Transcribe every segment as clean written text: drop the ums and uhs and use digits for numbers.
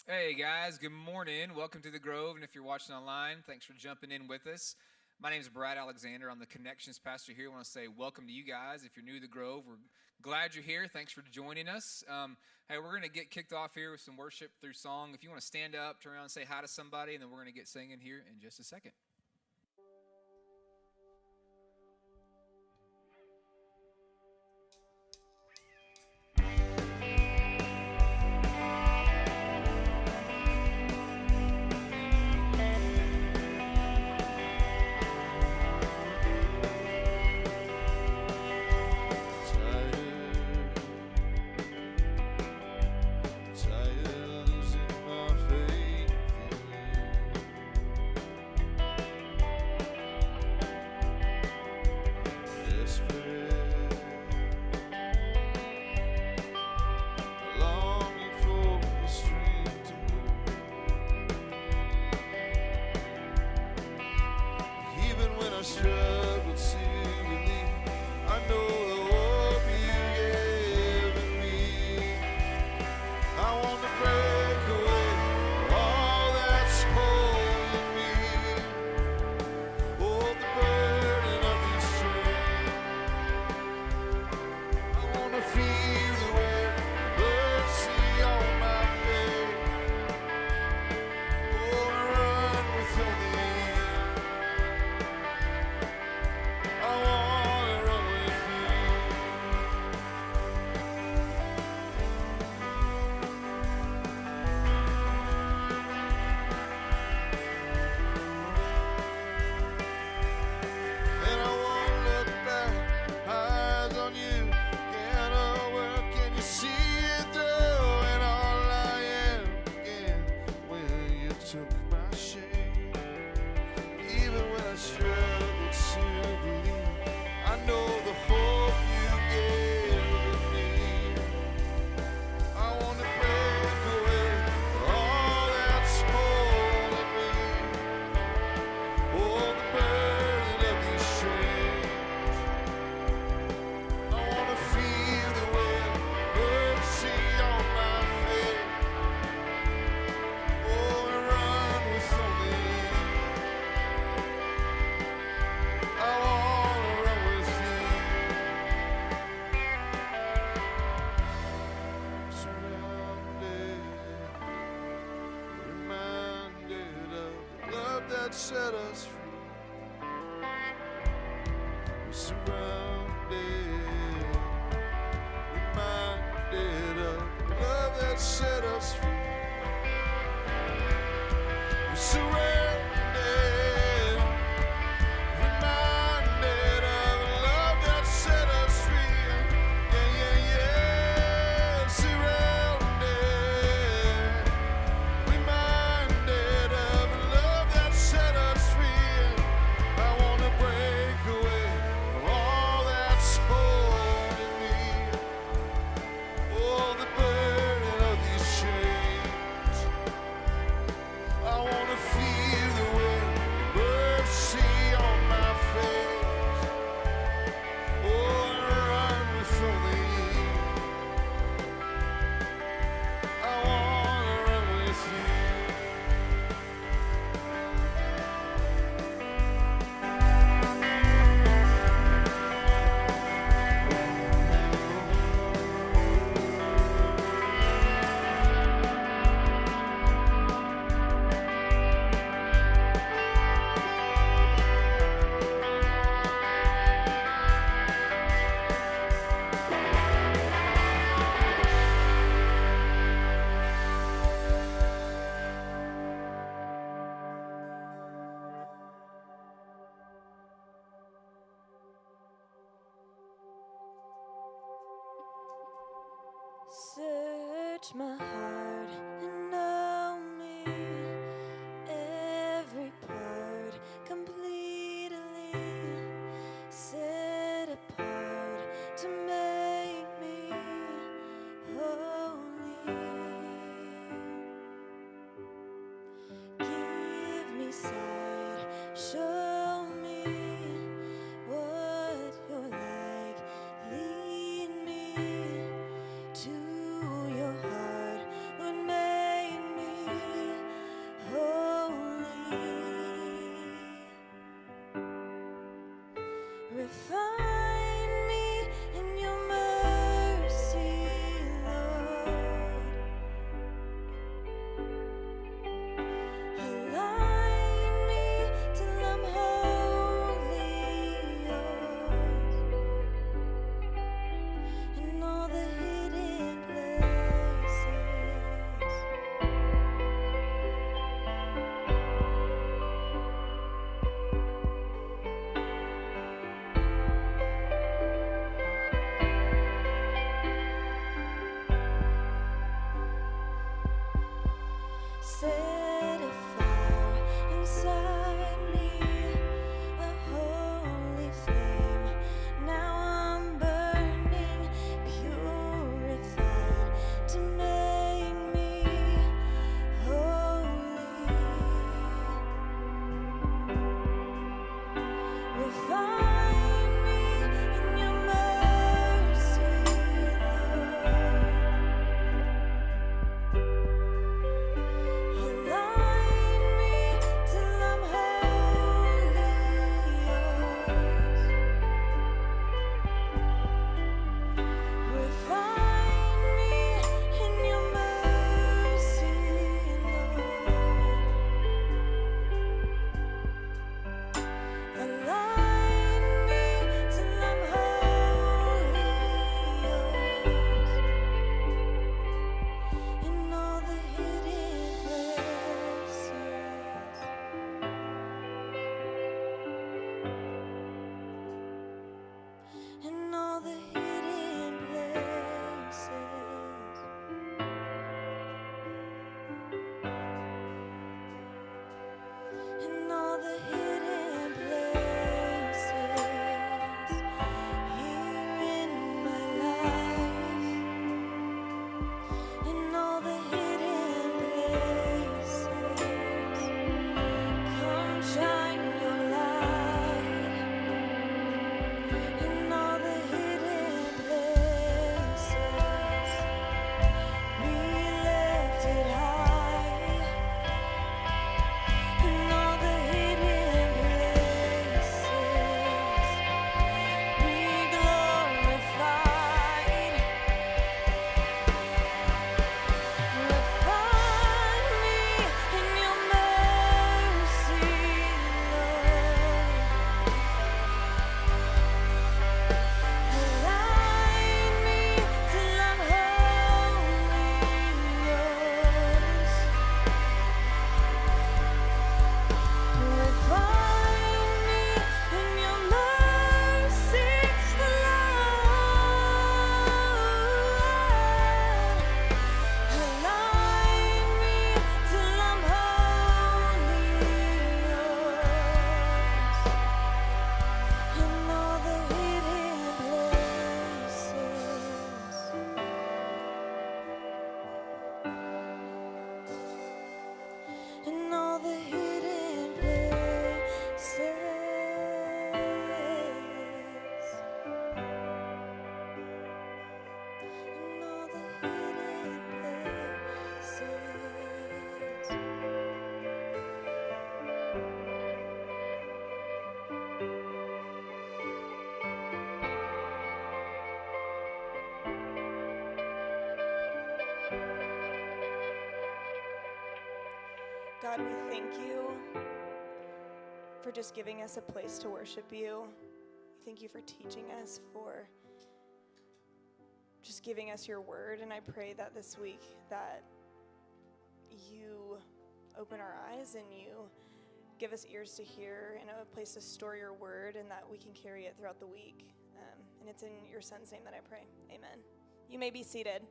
Hey guys, good morning. Welcome to the Grove. And if you're watching online, thanks for jumping in with us. My name is Brad Alexander. I'm the Connections Pastor here. I want to say welcome to you guys. If you're new to the Grove, we're glad you're here. Thanks for joining us. Hey, we're going to get kicked off here with some worship through song. If you want to stand up, turn around and say hi to somebody, and then we're going to get singing here in just a second. Set us free. We're surrounded, reminded of love that set us free. We're surrounded, reminded of love that set us free. Yeah, yeah, yeah. Surrounded, reminded of love that set us free. I wanna break away from all that's holding me. Oh, the burden of these chains. I wanna feel the wind, mercy on my face. Oh, and run with only you. I wanna run with you. Search my heart and know me, every part completely set apart to make me holy. Give me sight, show me what you're like, lead me to your heart set a fire inside me, a holy flame. Now I'm burning, purified to make me holy. Refine me in your mercy, Lord. Align me till I'm wholly yours. Refine me in your mercy, Lord. Align me till I'm wholly yours. In all the hidden places, in all the hidden places, in all the hidden places, here in my life, in all the hidden places, come shine your light. In all the hidden places, be lifted high. In all the hidden places, be glorified. Refine me in your mercy, Lord. Align me till I'm wholly yours. Refine me in your mercy, Lord. Align me till I'm wholly yours. In all the hidden places, in all the hidden places, in all the hidden places. God, we thank you for just giving us a place to worship you. We thank you for teaching us, for just giving us your word. And I pray that this week that you open our eyes and you give us ears to hear and a place to store your word, and that we can carry it throughout the week. And it's in your son's name that I pray. Amen. You may be seated.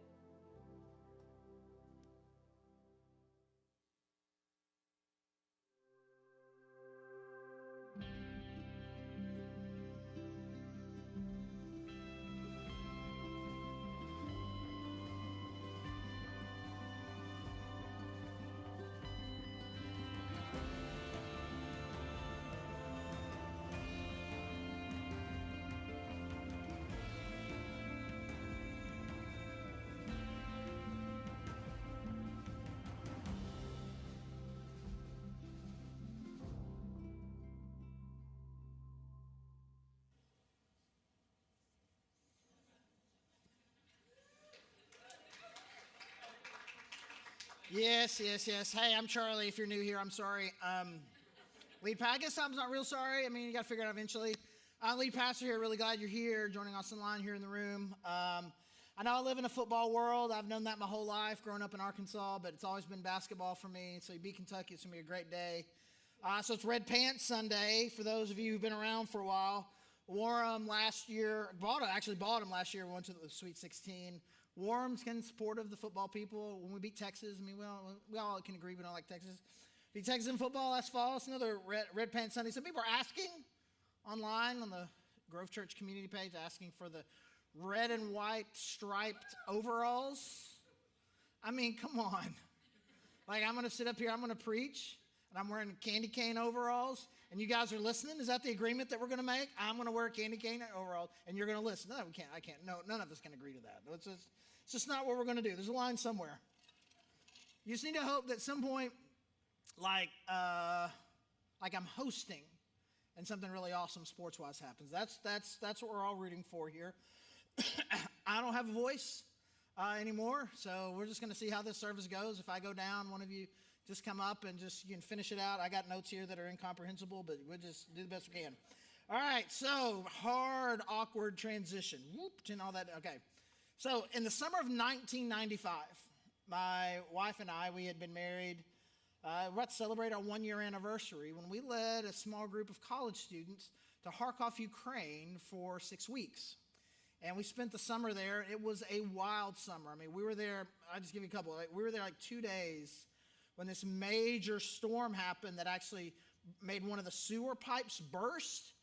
Yes. Hey, I'm Charlie. If you're new here, I'm sorry. Lead pastor, I guess I'm not real sorry. I mean, you got to figure it out eventually. Lead pastor here. Really glad you're here, joining us online here in the room. I know I live in a football world. I've known that my whole life, growing up in Arkansas, but it's always been basketball for me. So you beat Kentucky, it's going to be a great day. So it's Red Pants Sunday for those of you who've been around for a while. Wore them last year. Bought them last year. We went to the Sweet 16. warm and supportive of the football people. When we beat Texas, I mean, we all can agree we don't like Texas. Beat Texas in football last fall. It's another Red Pants Sunday. Some people are asking online on the Grove Church community page, asking for the red and white striped overalls. I mean, come on. Like, I'm going to sit up here, I'm going to preach, and I'm wearing candy cane overalls, and you guys are listening? Is that the agreement that we're going to make? I'm going to wear candy cane overalls, and you're going to listen. No, we can't. I can't. No, none of us can agree to that. It's just not what we're going to do. There's a line somewhere. You just need to hope that at some point, like I'm hosting, and something really awesome sports-wise happens. That's what we're all rooting for here. I don't have a voice anymore, so we're just going to see how this service goes. If I go down, one of you just come up and you can finish it out. I got notes here that are incomprehensible, but we'll just do the best we can. All right, so hard, awkward transition. Whoop, and all that. Okay. So in the summer of 1995, my wife and I, we had been married. We're about to celebrate our 1-year anniversary when we led a small group of college students to Kharkov, Ukraine for 6 weeks. And we spent the summer there. It was a wild summer. I mean, we were there, I'll just give you a couple. We were there like 2 days when this major storm happened that actually made one of the sewer pipes burst,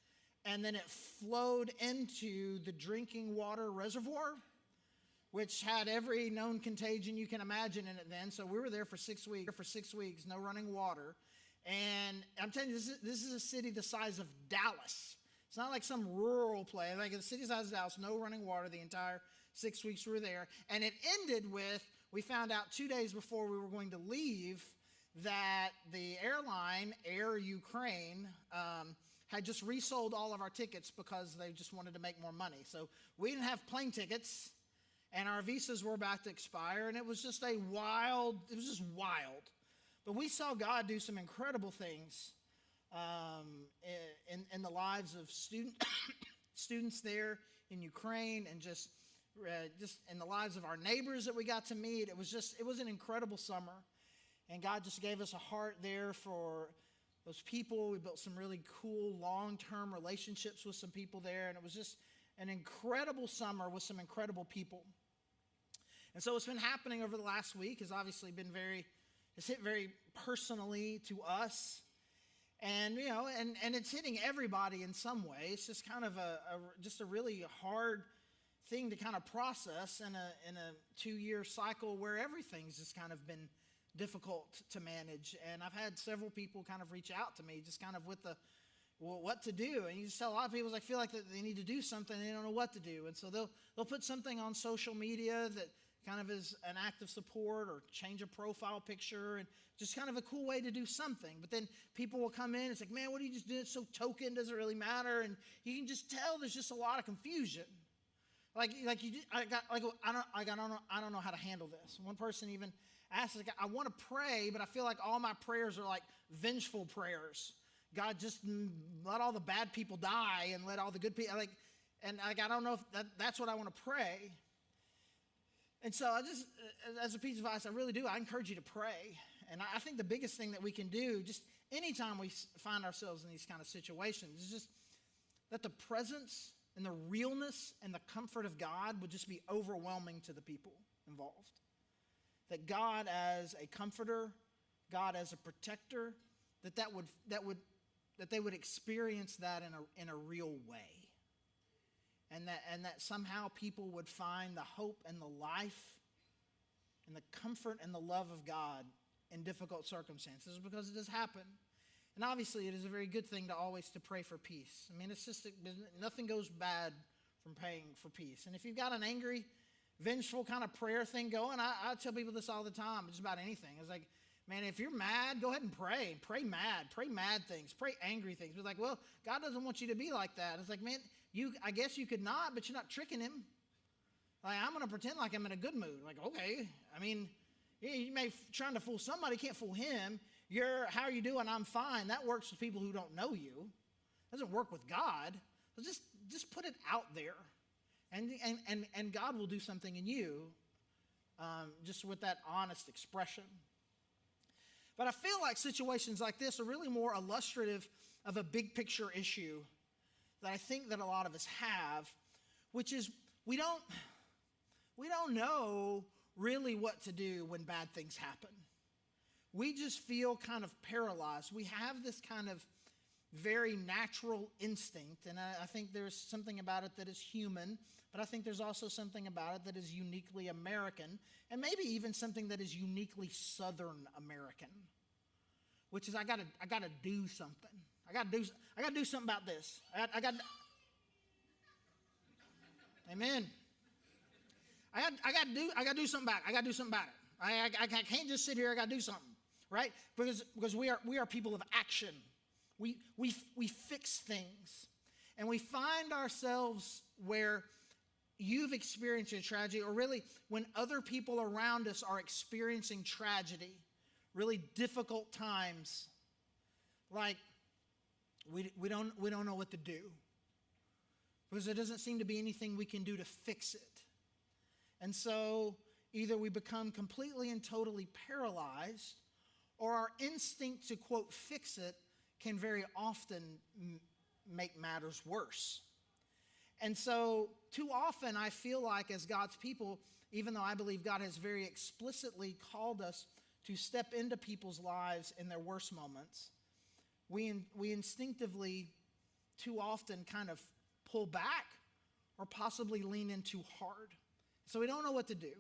and then it flowed into the drinking water reservoir, which had every known contagion you can imagine in it then. So we were there for 6 weeks, no running water. And I'm telling you, this is a city the size of Dallas. It's not like some rural place. Like the city size of Dallas, no running water the entire 6 weeks we were there. And it ended with, we found out 2 days before we were going to leave that the airline, Air Ukraine, had just resold all of our tickets because they just wanted to make more money. So we didn't have plane tickets, and our visas were about to expire, and it was just wild. But we saw God do some incredible things in the lives of students there in Ukraine, and just in the lives of our neighbors that we got to meet. It was an incredible summer, and God just gave us a heart there for those people. We built some really cool long-term relationships with some people there, and it was just an incredible summer with some incredible people. And so what's been happening over the last week has obviously been it's hit very personally to us. And, and it's hitting everybody in some way. It's just kind of a really hard thing to kind of process in a 2-year cycle where everything's just kind of been difficult to manage. And I've had several people kind of reach out to me just kind of with what to do. And you just tell a lot of people, like, feel like that they need to do something, they don't know what to do. And so they'll put something on social media that kind of is an act of support, or change a profile picture, and just kind of a cool way to do something. But then people will come in and say, man, what do you just do? It's so token, doesn't really matter. And you can just tell there's just a lot of confusion. I don't know how to handle this. One person even asked, like, I want to pray, but I feel like all my prayers are like vengeful prayers. God, just let all the bad people die and let all the good people, I don't know if that's what I want to pray. And so as a piece of advice, I really do. I encourage you to pray. And I think the biggest thing that we can do, just anytime we find ourselves in these kind of situations, is just that the presence and the realness and the comfort of God would just be overwhelming to the people involved. That God as a comforter, God as a protector, that they would experience that in a real way. And that somehow people would find the hope and the life and the comfort and the love of God in difficult circumstances, because it does happen. And obviously it is a very good thing to always to pray for peace. I mean, it's just nothing goes bad from praying for peace. And if you've got an angry, vengeful kind of prayer thing going, I tell people this all the time, just about anything. It's like, man, if you're mad, go ahead and pray. Pray mad things, pray angry things. But like, well, God doesn't want you to be like that. It's like, man, I guess you could not, but you're not tricking him. Like, I'm going to pretend like I'm in a good mood. Like, okay. I mean, you may trying to fool somebody, can't fool him. How are you doing? I'm fine. That works with people who don't know you. It doesn't work with God. So just put it out there. And God will do something in you just with that honest expression. But I feel like situations like this are really more illustrative of a big picture issue that I think that a lot of us have, which is we don't we don't know really what to do when bad things happen. We just feel kind of paralyzed. We have this kind of very natural instinct, and I think there's something about it that is human, but I think there's also something about it that is uniquely American, and maybe even something that is uniquely Southern American, which is I gotta do something. I gotta do something about this. I got. Amen. I gotta do something about it. I gotta do something about it. I can't just sit here. I gotta do something, right? Because we are people of action. We fix things, and we find ourselves where you've experienced a tragedy, or really when other people around us are experiencing tragedy, really difficult times. Like we don't know what to do, because there doesn't seem to be anything we can do to fix it. And so either we become completely and totally paralyzed, or our instinct to, quote, fix it can very often make matters worse. And so too often I feel like as God's people, even though I believe God has very explicitly called us to step into people's lives in their worst moments, we instinctively too often kind of pull back or possibly lean in too hard. So we don't know what to do.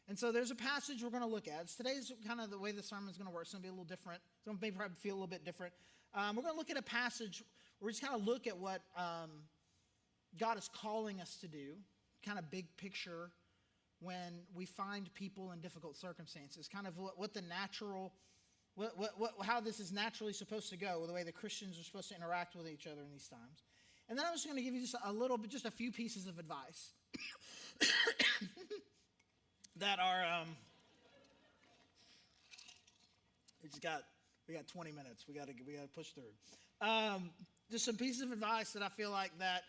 And so there's a passage we're going to look at. Today's kind of the way the sermon is going to work. It's going to be a little different. It's going to maybe probably feel a little bit different. We're going to look at a passage where we just kind of look at what God is calling us to do, kind of big picture when we find people in difficult circumstances, kind of what the natural, how this is naturally supposed to go, the way the Christians are supposed to interact with each other in these times. And then I'm just going to give you just a few pieces of advice that are, we got 20 minutes. We got to push through. Just some pieces of advice that I feel like that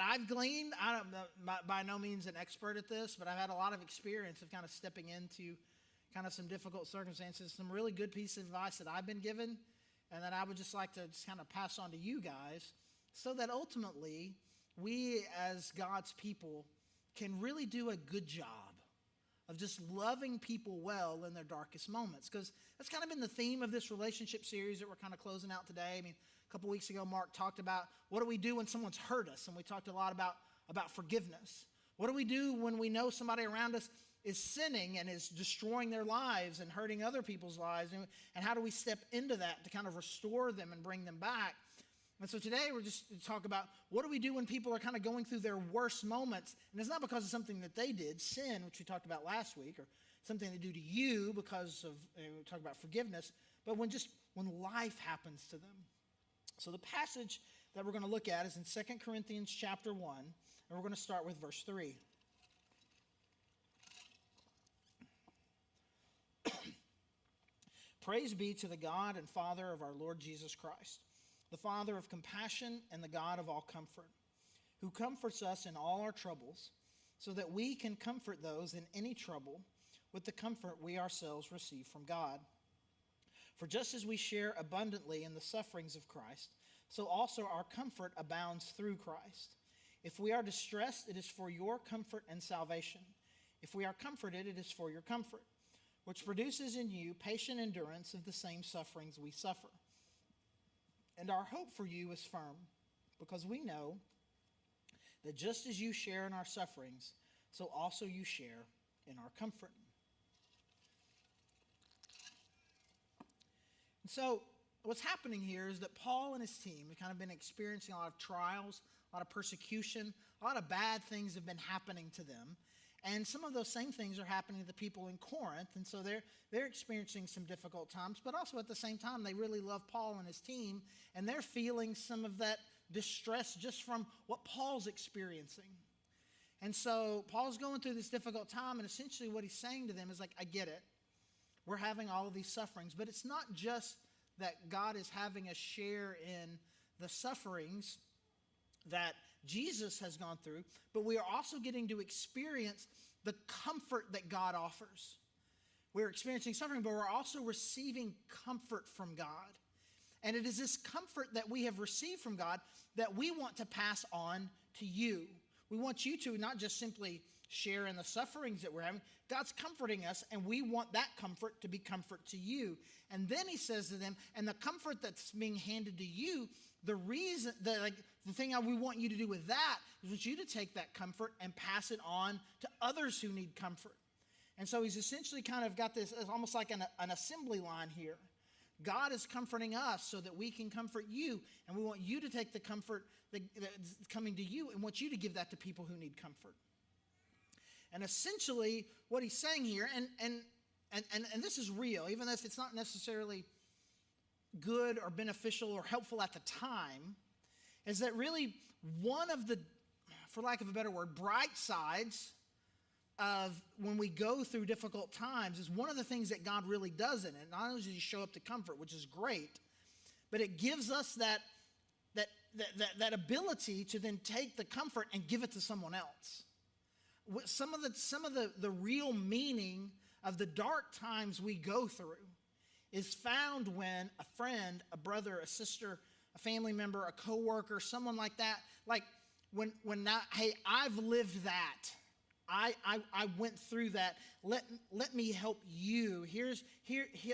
I've gleaned. I'm by no means an expert at this, but I've had a lot of experience of kind of stepping into kind of some difficult circumstances, some really good pieces of advice that I've been given, and that I would just like to just kind of pass on to you guys, so that ultimately we as God's people can really do a good job of just loving people well in their darkest moments. Because that's kind of been the theme of this relationship series that we're kind of closing out today. I mean, a couple weeks ago, Mark talked about what do we do when someone's hurt us, and we talked a lot about forgiveness. What do we do when we know somebody around us is sinning and is destroying their lives and hurting other people's lives, and how do we step into that to kind of restore them and bring them back? And so today we're just to talk about what do we do when people are kind of going through their worst moments, and it's not because of something that they did, sin, which we talked about last week, or something they do to you because of, we talked about forgiveness, but when life happens to them. So the passage that we're going to look at is in 2 Corinthians chapter 1, and we're going to start with verse 3. Praise be to the God and Father of our Lord Jesus Christ, the Father of compassion and the God of all comfort, who comforts us in all our troubles, so that we can comfort those in any trouble with the comfort we ourselves receive from God. For just as we share abundantly in the sufferings of Christ, so also our comfort abounds through Christ. If we are distressed, it is for your comfort and salvation. If we are comforted, it is for your comfort, which produces in you patient endurance of the same sufferings we suffer. And our hope for you is firm, because we know that just as you share in our sufferings, so also you share in our comfort. And so what's happening here is that Paul and his team have kind of been experiencing a lot of trials, a lot of persecution, a lot of bad things have been happening to them. And some of those same things are happening to the people in Corinth. And so they're experiencing some difficult times, but also at the same time, they really love Paul and his team, and they're feeling some of that distress just from what Paul's experiencing. And so Paul's going through this difficult time, and essentially what he's saying to them is like, I get it. We're having all of these sufferings, but it's not just that God is having a share in the sufferings that Jesus has gone through, but we are also getting to experience the comfort that God offers. We're experiencing suffering, but we're also receiving comfort from God. And it is this comfort that we have received from God that we want to pass on to you. We want you to not just simply share in the sufferings that we're having. God's comforting us, and we want that comfort to be comfort to you. And then he says to them, and the comfort that's being handed to you, the thing we want you to do with that is want you to take that comfort and pass it on to others who need comfort. And so he's essentially kind of got this, it's almost like an assembly line here. God is comforting us so that we can comfort you, and we want you to take the comfort that's coming to you and want you to give that to people who need comfort. And essentially what he's saying here, and this is real, even if it's not necessarily good or beneficial or helpful at the time, is that really one of the, for lack of a better word, bright sides of when we go through difficult times is one of the things that God really does in it. Not only does he show up to comfort, which is great, but it gives us that ability to then take the comfort and give it to someone else. Some of the real meaning of the dark times we go through is found when a friend, a brother, a sister, a family member, a coworker, someone like that, like when now, hey, I've lived that. I went through that. Let me help you. Here,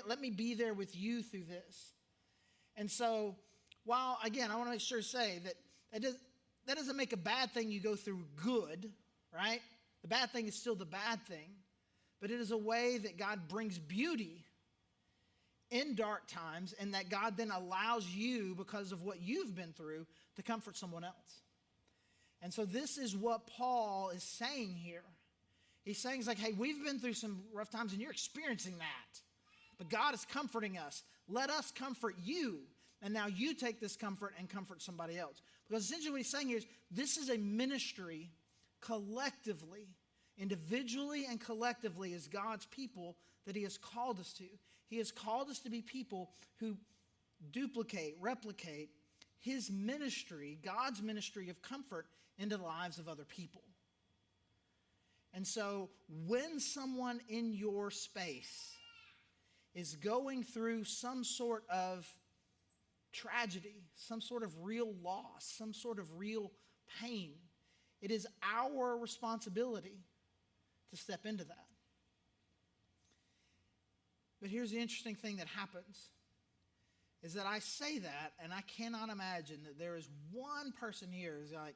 let me be there with you through this. And so, while again, I want to make sure to say that doesn't make a bad thing you go through good, right? The bad thing is still the bad thing, but it is a way that God brings beauty in dark times, and that God then allows you, because of what you've been through, to comfort someone else. And so this is what Paul is saying here. He's saying, he's like, hey, we've been through some rough times and you're experiencing that. But God is comforting us. Let us comfort you. And now you take this comfort and comfort somebody else. Because essentially what he's saying here is this is a ministry collectively, individually and collectively as God's people that he has called us to. He has called us to be people who duplicate, replicate his ministry, God's ministry of comfort into the lives of other people. And so when someone in your space is going through some sort of tragedy, some sort of real loss, some sort of real pain, it is our responsibility to step into that. But here's the interesting thing that happens, is that I say that, and I cannot imagine that there is one person here who's like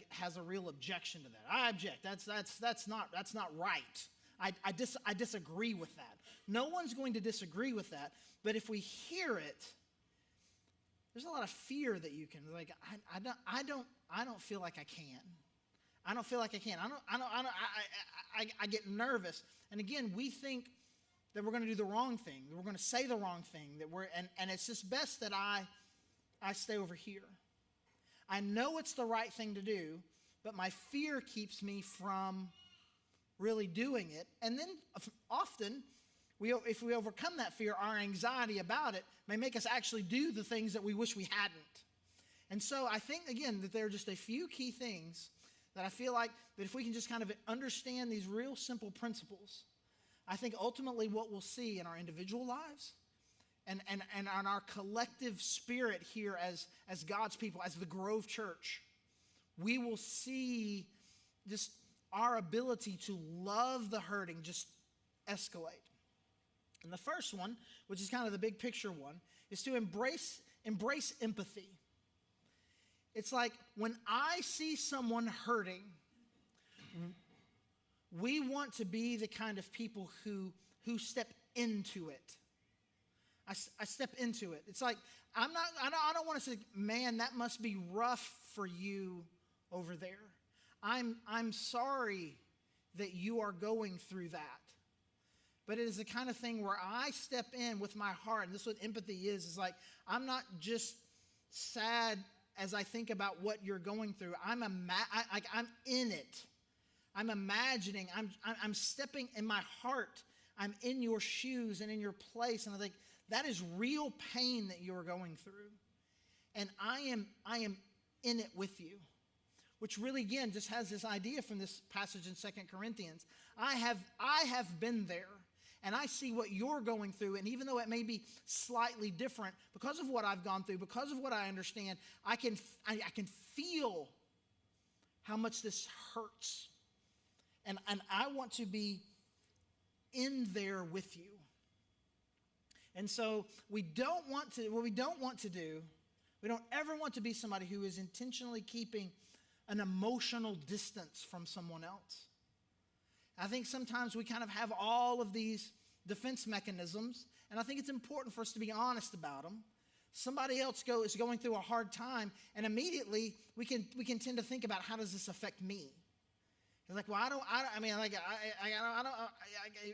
has a real objection to that. I object. That's not right. I disagree with that. No one's going to disagree with that. But if we hear it, there's a lot of fear that you can I don't feel like I can. I don't feel like I can. I get nervous. And again, we think that we're going to do the wrong thing, that we're going to say the wrong thing, and it's just best that I stay over here. I know it's the right thing to do, but my fear keeps me from really doing it. And then often, if we overcome that fear, our anxiety about it may make us actually do the things that we wish we hadn't. And so I think, again, that there are just a few key things that I feel like that if we can just kind of understand these real simple principles, I think ultimately what we'll see in our individual lives and on our collective spirit here as God's people, as the Grove Church, we will see just our ability to love the hurting just escalate. And the first one, which is kind of the big picture one, is to embrace empathy. It's like when I see someone hurting, we want to be the kind of people who step into it. I step into it. It's like I don't want to say, man, that must be rough for you over there. I'm sorry that you are going through that. But it is the kind of thing where I step in with my heart, and this is what empathy is like I'm not just sad as I think about what you're going through. I'm in it. I'm imagining. I'm stepping in my heart. I'm in your shoes and in your place, and I think that is real pain that you are going through, and I am in it with you. Which really, again, just has this idea from this passage in 2 Corinthians. I have been there, and I see what you're going through, and even though it may be slightly different, because of what I've gone through, because of what I understand, I can feel how much this hurts. And I want to be in there with you. And so what we don't ever want to be somebody who is intentionally keeping an emotional distance from someone else. I think sometimes we kind of have all of these defense mechanisms, and I think it's important for us to be honest about them. Somebody else is going through a hard time, and immediately we can tend to think about, how does this affect me? It's like, well,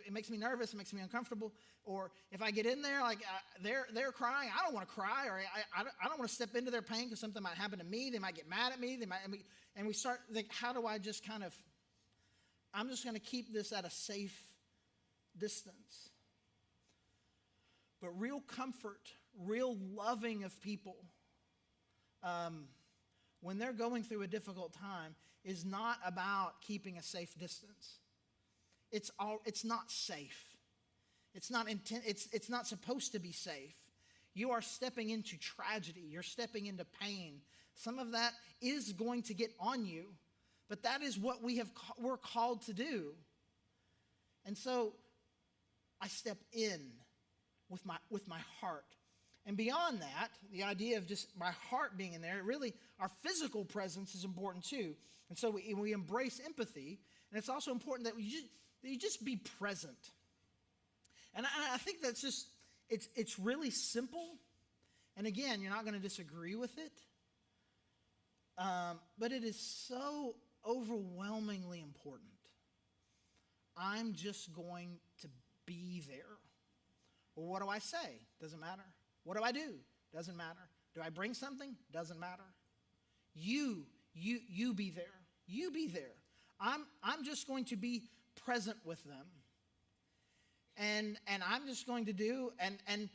it makes me nervous, it makes me uncomfortable. Or if I get in there, like they're crying, I don't want to cry, or I don't want to step into their pain because something might happen to me. They might get mad at me. And we start think, how do I just kind of, I'm just going to keep this at a safe distance. But real comfort, real loving of people, when they're going through a difficult time, is not about keeping a safe distance. It's not safe. It's not supposed to be safe. You are stepping into tragedy. You're stepping into pain. Some of that is going to get on you, but that is what we're called to do. And so I step in with my heart. And beyond that, the idea of just my heart being in there, really our physical presence is important too. And so we embrace empathy, and it's also important that you just be present. And I think that's just, it's really simple. And again, you're not going to disagree with it. But it is so overwhelmingly important. I'm just going to be there. Well, what do I say? Doesn't matter. What do I do? Doesn't matter. Do I bring something? Doesn't matter. You be there. You be there. I'm just going to be present with them. And I'm just going to do, and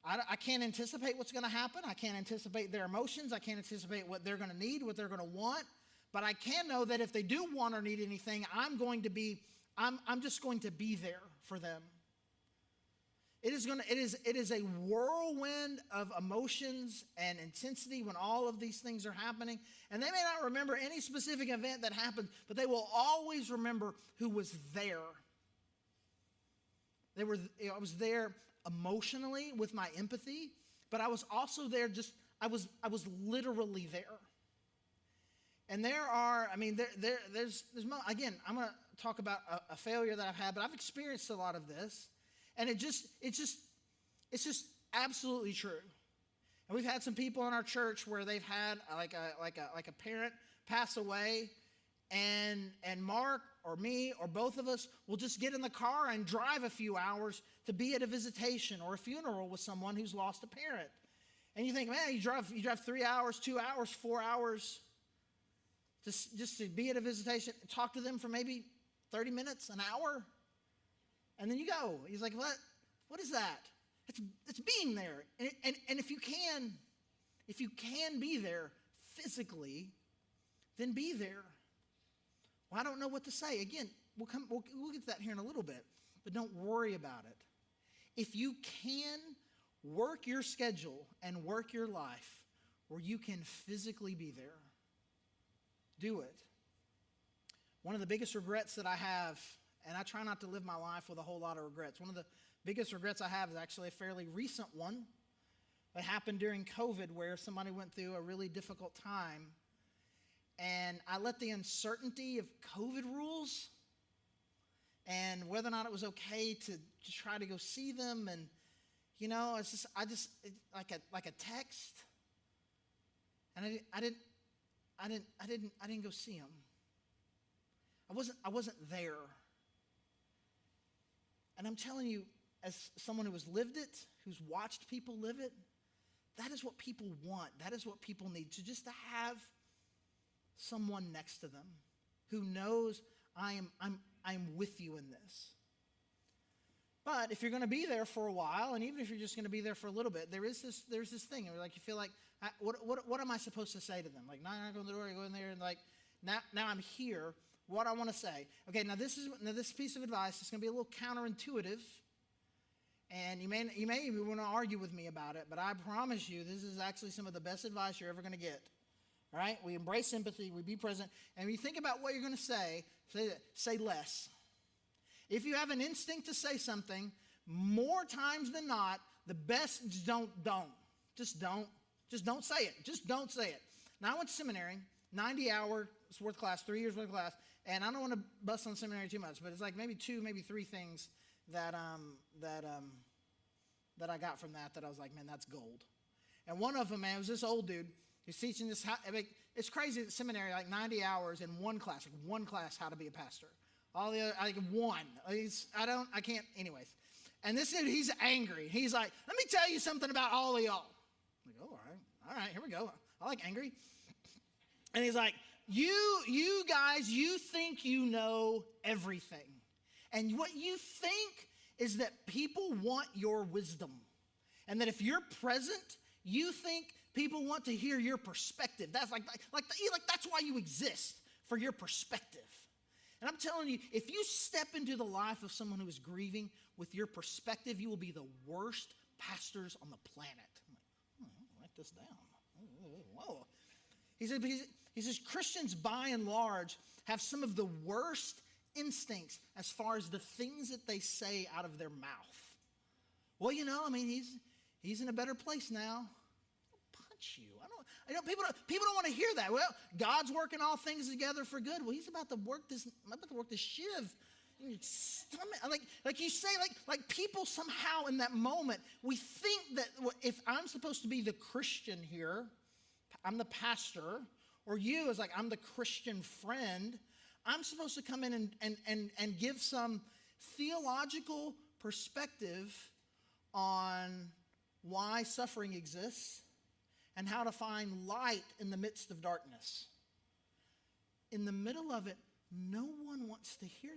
I can't anticipate what's going to happen. I can't anticipate their emotions. I can't anticipate what they're going to need, what they're going to want. But I can know that if they do want or need anything, I'm just going to be there for them. It is a whirlwind of emotions and intensity when all of these things are happening. And they may not remember any specific event that happened, but they will always remember who was there. I was there emotionally with my empathy, but I was also there I was literally there. And there's again, I'm going to talk about a failure that I've had, but I've experienced a lot of this. And it's just absolutely true. And we've had some people in our church where they've had like a parent pass away, and Mark or me or both of us will just get in the car and drive a few hours to be at a visitation or a funeral with someone who's lost a parent. And you think, man, you drive 3 hours, 2 hours, 4 hours just to be at a visitation, talk to them for maybe 30 minutes, an hour. And then you go. He's like, what is that? It's being there. And if you can be there physically, then be there. Well, I don't know what to say. Again, we'll get to that here in a little bit, but don't worry about it. If you can work your schedule and work your life where you can physically be there, do it. One of the biggest regrets that I have, and I try not to live my life with a whole lot of regrets. One of the biggest regrets I have is actually a fairly recent one. It happened during COVID, where somebody went through a really difficult time. And I let the uncertainty of COVID rules and whether or not it was okay to try to go see them. And, it's like a text. And I didn't go see them. I wasn't there. And I'm telling you, as someone who has lived it, who's watched people live it, that is what people want. That is what people need. So just to have someone next to them who knows I'm with you in this. But if you're going to be there for a while, and even if you're just going to be there for a little bit, there's this thing where you feel like, what am I supposed to say to them? Like, now I go in the door, I go in there, and like, now I'm here. What I want to say. Okay, now this piece of advice is going to be a little counterintuitive, and you may even want to argue with me about it, but I promise you this is actually some of the best advice you're ever going to get. All right? We embrace empathy, we be present, and when you think about what you're going to say less. If you have an instinct to say something, more times than not, the best is don't. Just don't. Just don't say it. Just don't say it. Now, I went to seminary, 90 hours worth of class, 3 years worth of class, and I don't want to bust on seminary too much, but it's like maybe 2, maybe 3 things that I got from that I was like, man, that's gold. And one of them, man, was this old dude. He's teaching this. It's crazy at seminary, like 90 hours in one class, how to be a pastor. All the other, like one. I can't, anyways. And this dude, he's angry. He's like, let me tell you something about all of y'all. I'm like, oh, all right, here we go. I like angry. And he's like, you guys, you think you know everything. And what you think is that people want your wisdom. And that if you're present, you think people want to hear your perspective. That's like that's why you exist, for your perspective. And I'm telling you, if you step into the life of someone who is grieving with your perspective, you will be the worst pastors on the planet. I'm like, I'll write this down. Whoa. He says, Christians by and large have some of the worst instincts as far as the things that they say out of their mouth. Well, he's in a better place now. I'll punch you. People don't want to hear that. Well, God's working all things together for good. Well, he's about to work this shiv in your stomach. Like you say, like people somehow in that moment, we think that if I'm supposed to be the Christian here, I'm the pastor, or you as like I'm the Christian friend, I'm supposed to come in and give some theological perspective on why suffering exists and how to find light in the midst of darkness. In the middle of it, no one wants to hear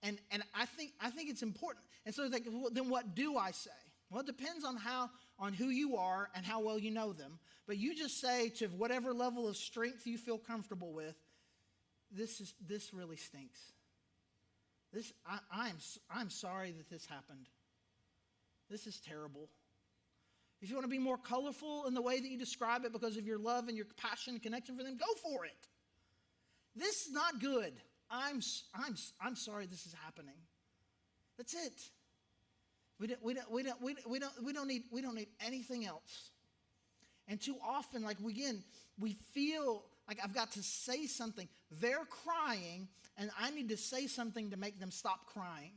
that. And I think it's important. And so like, well, then what do I say? Well, it depends on who you are and how well you know them. But you just say to whatever level of strength you feel comfortable with, this really stinks. I'm sorry that this happened. This is terrible. If you want to be more colorful in the way that you describe it because of your love and your passion and connection for them, go for it. This is not good. I'm sorry this is happening. That's it. We don't need anything else. And too often, we feel like I've got to say something. They're crying, and I need to say something to make them stop crying.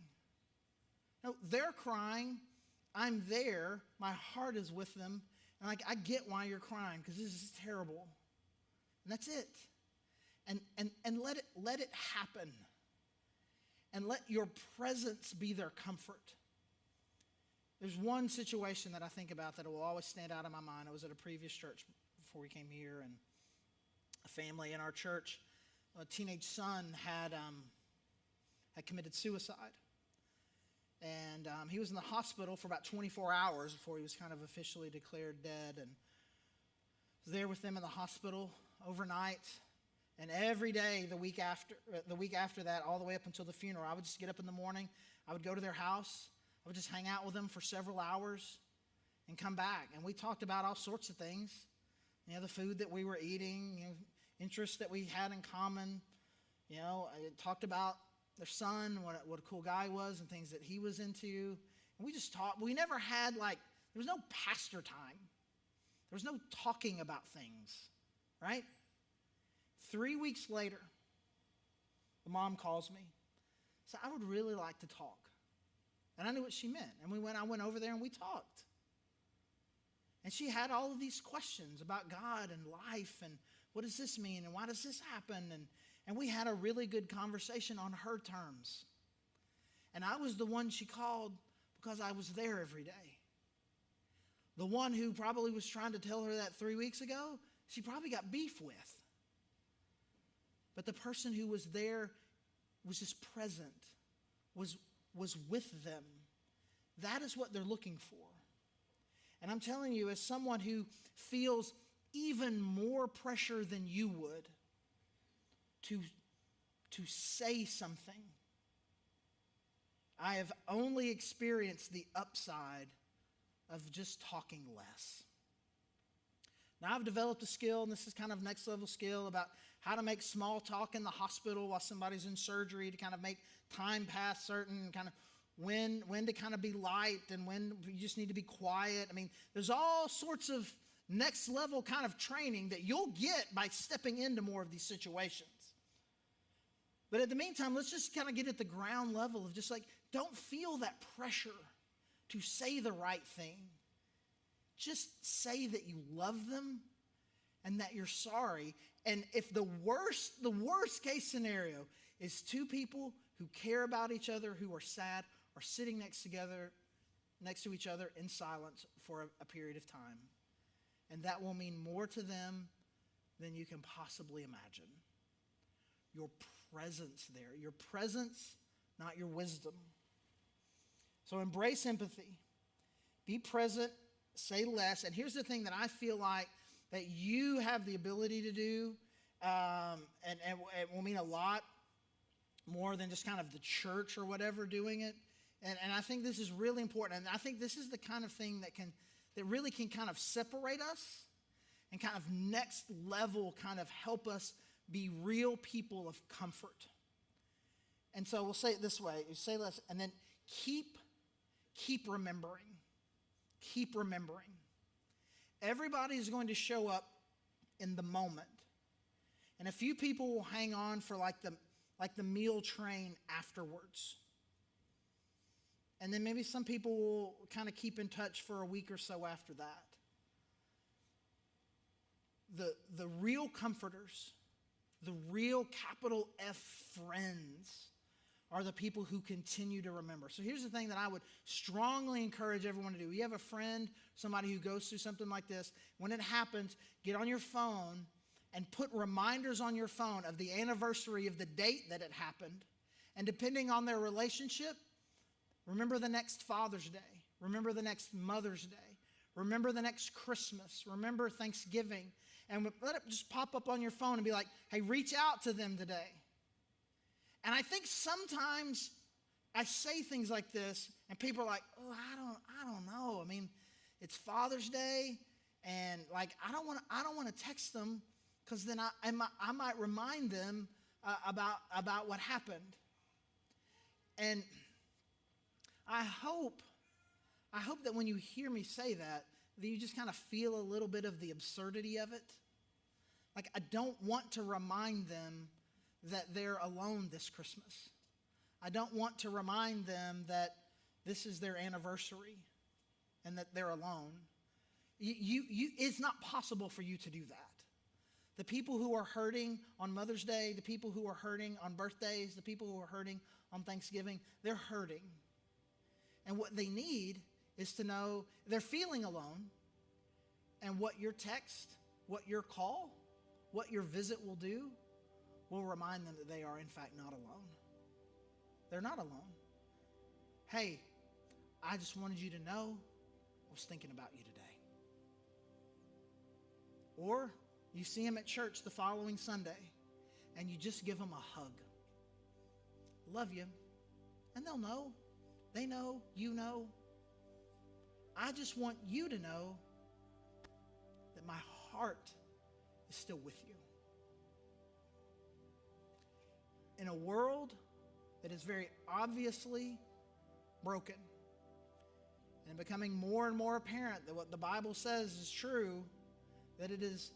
No, they're crying. I'm there. My heart is with them. And I get why you're crying, because this is terrible. And that's it. And let it happen. And let your presence be their comfort. There's one situation that I think about that will always stand out in my mind. I was at a previous church before we came here, and a family in our church, a teenage son had committed suicide. And he was in the hospital for about 24 hours before he was kind of officially declared dead. And I was there with them in the hospital overnight. And every day the week after that, all the way up until the funeral, I would just get up in the morning. I would go to their house. I would just hang out with them for several hours and come back. And we talked about all sorts of things. The food that we were eating, interests that we had in common. I talked about their son, what a cool guy was and things that he was into. And we just talked. We never had there was no pastor time. There was no talking about things, right? 3 weeks later, the mom calls me. So I would really like to talk. And I knew what she meant. And I went over there and we talked. And she had all of these questions about God and life and what does this mean and why does this happen? And we had a really good conversation on her terms. And I was the one she called because I was there every day. The one who probably was trying to tell her that 3 weeks ago, she probably got beef with. But the person who was there was just present, was with them. That is what they're looking for. And I'm telling you, as someone who feels even more pressure than you would to say something, I have only experienced the upside of just talking less. Now, I've developed a skill, and this is kind of next level skill, about how to make small talk in the hospital while somebody's in surgery to kind of make time pass certain, kind of when to kind of be light and when you just need to be quiet. I mean, there's all sorts of next level kind of training that you'll get by stepping into more of these situations. But in the meantime, let's just kind of get at the ground level of just like, don't feel that pressure to say the right thing. Just say that you love them and that you're sorry. And if the worst case scenario is two people who care about each other, who are sad, are sitting next to each other in silence for a period of time. And that will mean more to them than you can possibly imagine. Your presence there. Your presence, not your wisdom. So embrace empathy. Be present, say less. And here's the thing that I feel like that you have the ability to do, and it will mean a lot more than just kind of the church or whatever doing it. And I think this is really important. And I think this is the kind of thing that really can kind of separate us and kind of next level kind of help us be real people of comfort. And so we'll say it this way. You say less, and then keep remembering. Keep remembering. Everybody is going to show up in the moment. And a few people will hang on for like the meal train afterwards. And then maybe some people will kind of keep in touch for a week or so after that. The real comforters, the real capital F friends are the people who continue to remember. So here's the thing that I would strongly encourage everyone to do. You have a friend, somebody who goes through something like this. When it happens, get on your phone and put reminders on your phone of the anniversary of the date that it happened. And depending on their relationship, remember the next Father's Day. Remember the next Mother's Day. Remember the next Christmas. Remember Thanksgiving. And let it just pop up on your phone and be like, hey, reach out to them today. And I think sometimes I say things like this, and people are like, oh, I don't know. I mean, it's Father's Day, and like I don't want to text them because then I might remind them about what happened. And I hope that when you hear me say that you just kind of feel a little bit of the absurdity of it. Like, I don't want to remind them that they're alone this Christmas. I don't want to remind them that this is their anniversary and that they're alone. It's not possible for you to do that. The people who are hurting on Mother's Day, the people who are hurting on birthdays, the people who are hurting on Thanksgiving, they're hurting. And what they need is to know they're feeling alone, and what your text, what your call, what your visit will do will remind them that they are in fact not alone. They're not alone. Hey, I just wanted you to know I was thinking about you today. Or you see them at church the following Sunday and you just give them a hug. Love you. And they'll know. They know. You know. I just want you to know that my heart is still with you. In a world that is very obviously broken and becoming more and more apparent that what the Bible says is true, that it is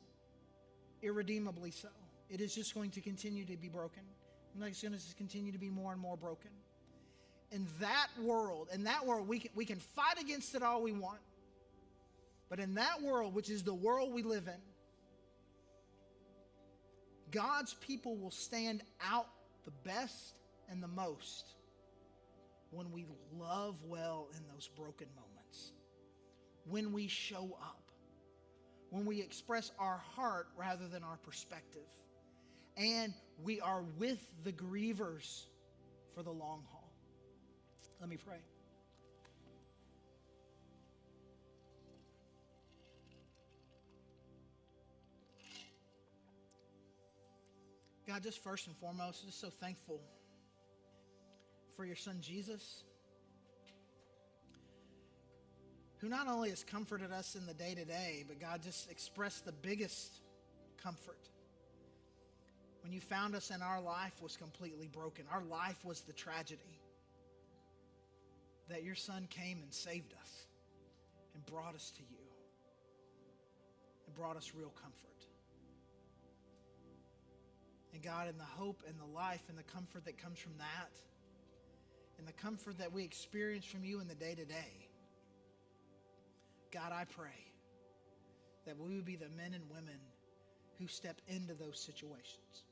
irredeemably so. It is just going to continue to be broken. And it's going to just continue to be more and more broken. In that world, we can fight against it all we want. But in that world, which is the world we live in, God's people will stand out the best and the most when we love well in those broken moments. When we show up. When we express our heart rather than our perspective. And we are with the grievers for the long haul. Let me pray. God, just first and foremost, just so thankful for your son Jesus, who not only has comforted us in the day-to-day, but God just expressed the biggest comfort. When you found us and our life was completely broken, our life was the tragedy, that your son came and saved us and brought us to you and brought us real comfort. And God, in the hope and the life and the comfort that comes from that, and the comfort that we experience from you in the day-to-day, God, I pray that we would be the men and women who step into those situations.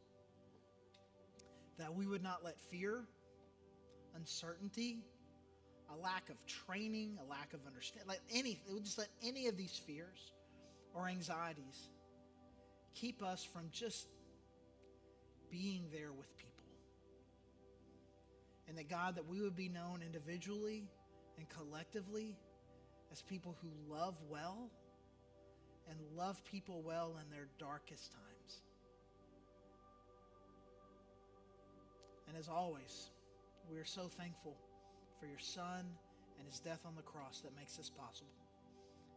That we would not let fear, uncertainty, a lack of training, a lack of understanding, just let any of these fears or anxieties keep us from just being there with people. And that, God, that we would be known individually and collectively as people who love well and love people well in their darkest times. And as always, we are so thankful for your Son and his death on the cross that makes this possible.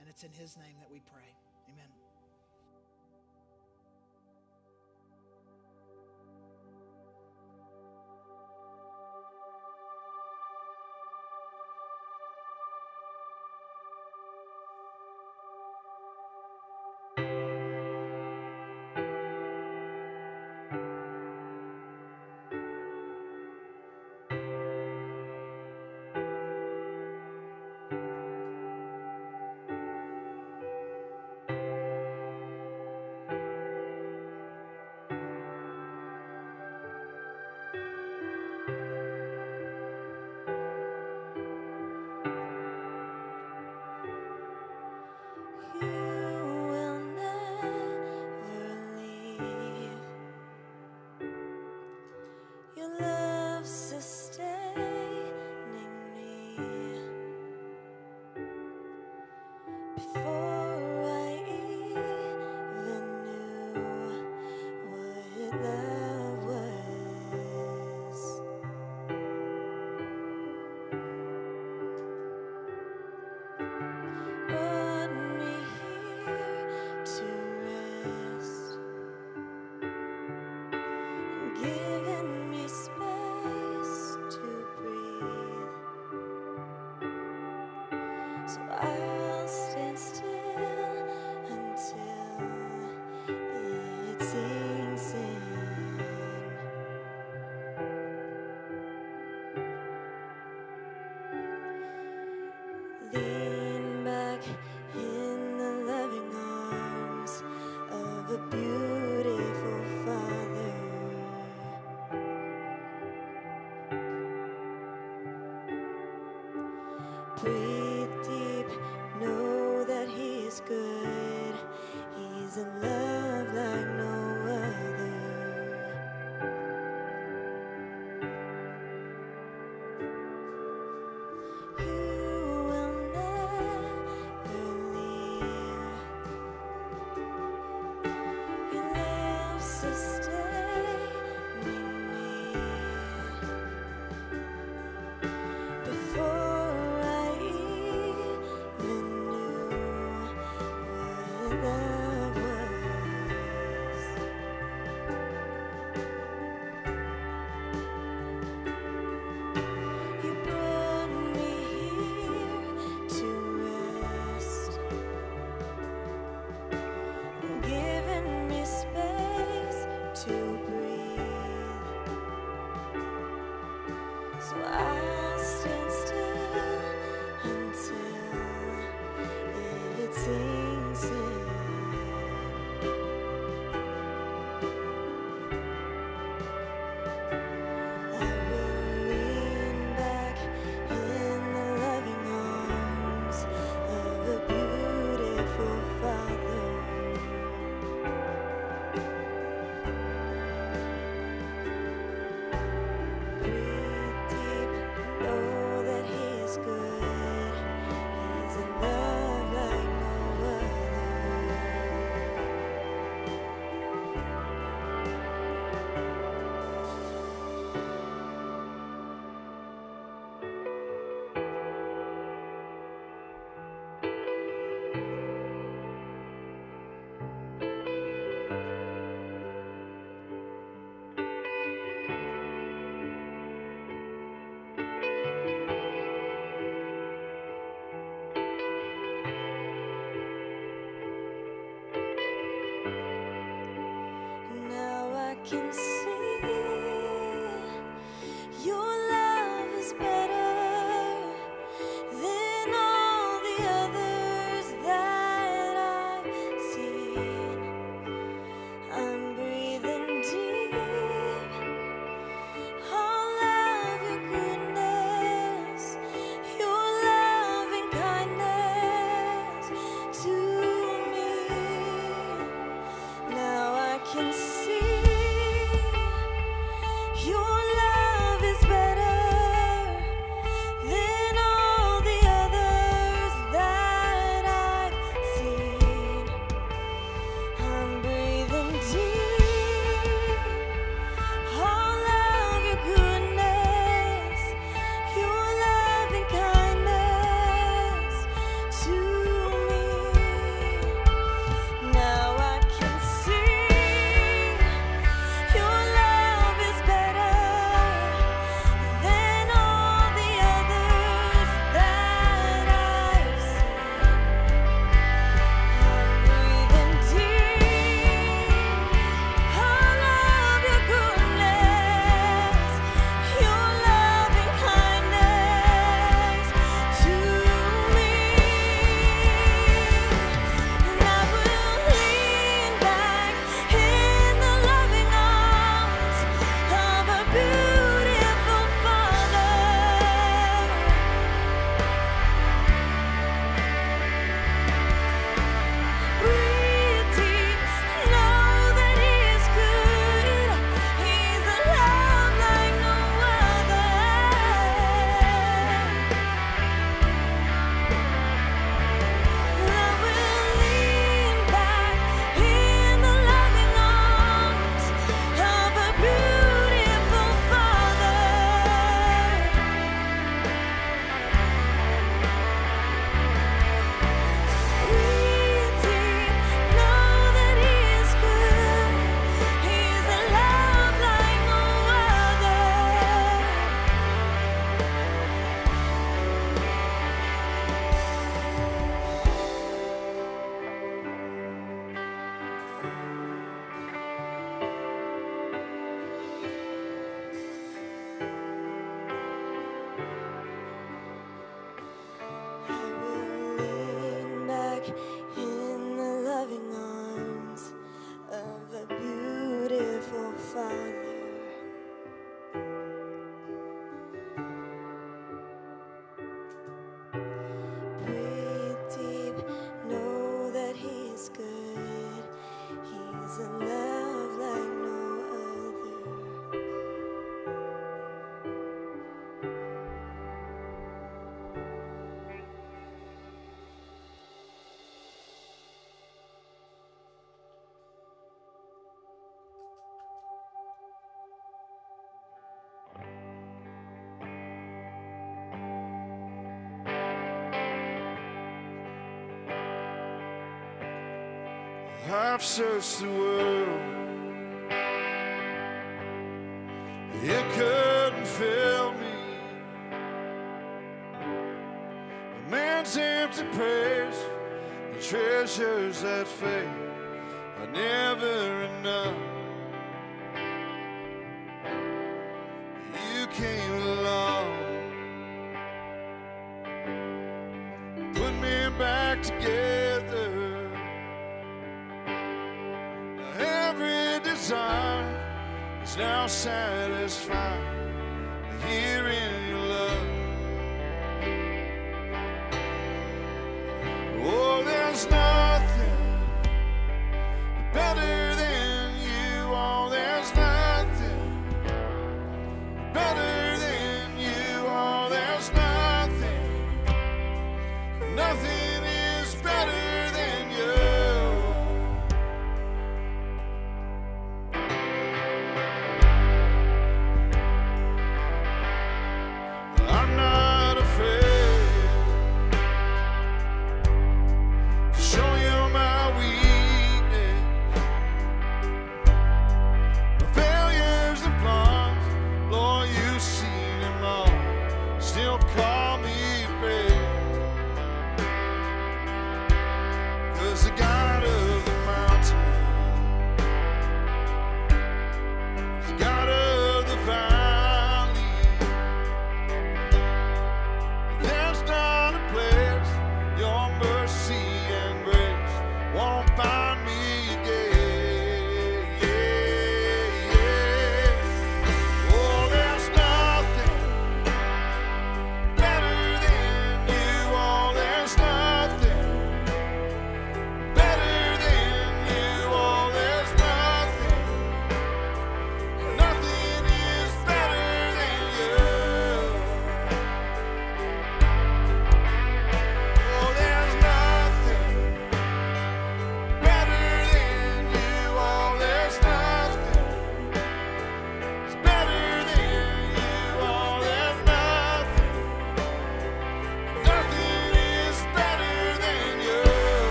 And it's in his name that we pray. Amen. Lean back in the loving arms of a beautiful Father. Breathe deep, know that He is good. He's a love like no other. Know that He is good. He's a love like no other. can see your love is better than all the others that I've seen. I'm breathing deep, all of your goodness, your loving kindness to me. Now I can see your love is better than all the others that I've seen. I'm breathing deep, all of your goodness, your loving kindness to me. Now I can see your love is better than all the others that I've seen. I'm breathing deep, all of your goodness, your loving kindness to me. And I will lean back in the loving arms of a beautiful Father. Breathe deep, know that He is good. He's a love like no other. I will lean back in the loving arms of a beautiful Father. Breathe deep, know that He is good. He's a love like no other. I will lean back in the loving arms of a beautiful Father. Breathe deep, know that He is good. He's a love like no other. I've searched the world, it couldn't fill me. A man's empty praise, the treasures that fade are never enough. You came along, put me back together. Every desire is now satisfied here in your love. Oh, there's nothing better than you. Oh, there's nothing better than you. Oh, there's nothing is better than you.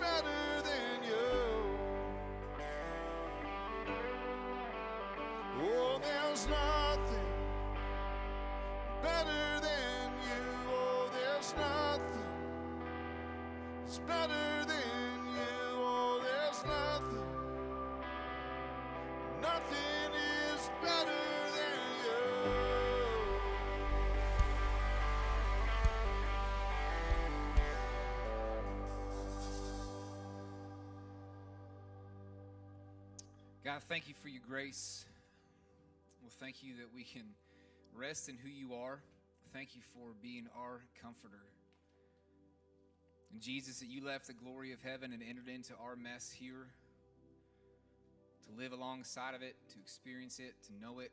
better than you. Oh, there's nothing better than you. Oh, there's nothing that's better than you. Oh, there's nothing. Nothing is better than you. God, thank you for your grace. Well, thank you that we can rest in who you are. Thank you for being our comforter. And Jesus, that you left the glory of heaven and entered into our mess here to live alongside of it, to experience it, to know it,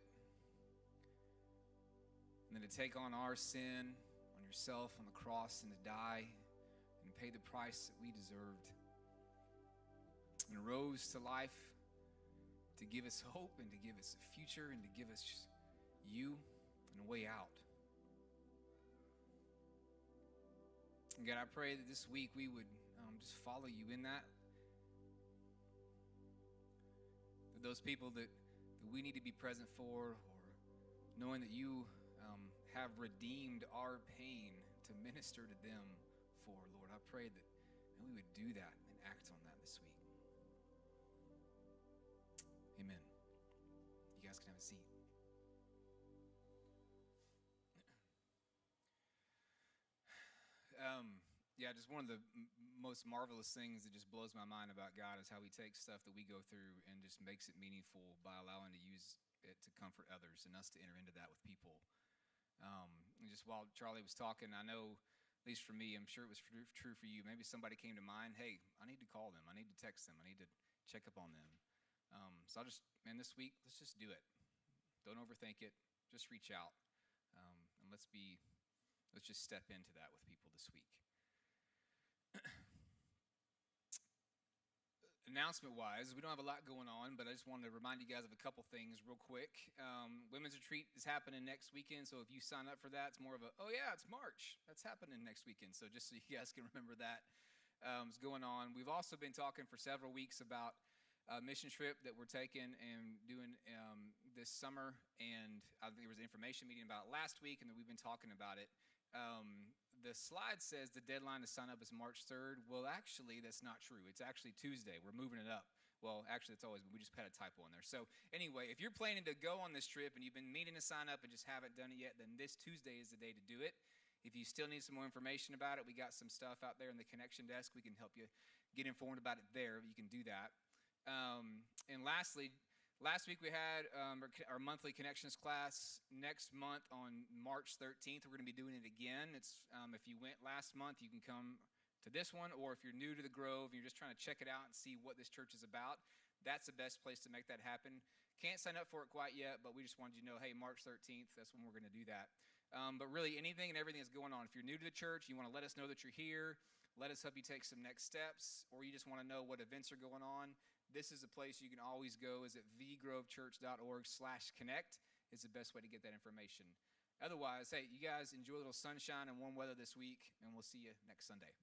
and then to take on our sin on yourself on the cross and to die and pay the price that we deserved, and rose to life to give us hope and to give us a future and to give us you and a way out. And God, I pray that this week we would just follow you in that. That those people that we need to be present for, or knowing that you have redeemed our pain to minister to them for, Lord, I pray that we would do that and act on that this week. Amen. You guys can have a seat. Yeah, just one of the most marvelous things that just blows my mind about God is how he takes stuff that we go through and just makes it meaningful by allowing to use it to comfort others and us to enter into that with people. And just while Charlie was talking, I know, at least for me, I'm sure it was true for you, maybe somebody came to mind, hey, I need to call them, I need to text them, I need to check up on them. So I'll just, man, this week, let's just do it. Don't overthink it. Just reach out. And let's just step into that with people this week. Announcement-wise, we don't have a lot going on, but I just wanted to remind you guys of a couple things real quick. Women's Retreat is happening next weekend, so if you sign up for that, it's more of a, oh yeah, it's March. That's happening next weekend, so just so you guys can remember that is going on. We've also been talking for several weeks about a mission trip that we're taking and doing this summer, and I think there was an information meeting about it last week, and then we've been talking about it. The slide says the deadline to sign up is March 3rd. Well, actually, that's not true. It's actually Tuesday. We're moving it up. Well, actually, it's always been. We just had a typo in there. So anyway, if you're planning to go on this trip and you've been meaning to sign up and just haven't done it yet, then this Tuesday is the day to do it. If you still need some more information about it, we got some stuff out there in the connection desk. We can help you get informed about it there. You can do that. And lastly, last week we had our monthly connections class. Next month on March 13th, we're going to be doing it again. It's if you went last month, you can come to this one, or if you're new to the Grove and you're just trying to check it out and see what this church is about, that's the best place to make that happen. Can't sign up for it quite yet, but we just wanted you to know, hey, March 13th, that's when we're going to do that. But really, anything and everything that's going on, if you're new to the church, you want to let us know that you're here, let us help you take some next steps, or you just want to know what events are going on, this is a place you can always go. Is at thegrovechurch.org/connect is the best way to get that information. Otherwise, hey, you guys enjoy a little sunshine and warm weather this week, and we'll see you next Sunday.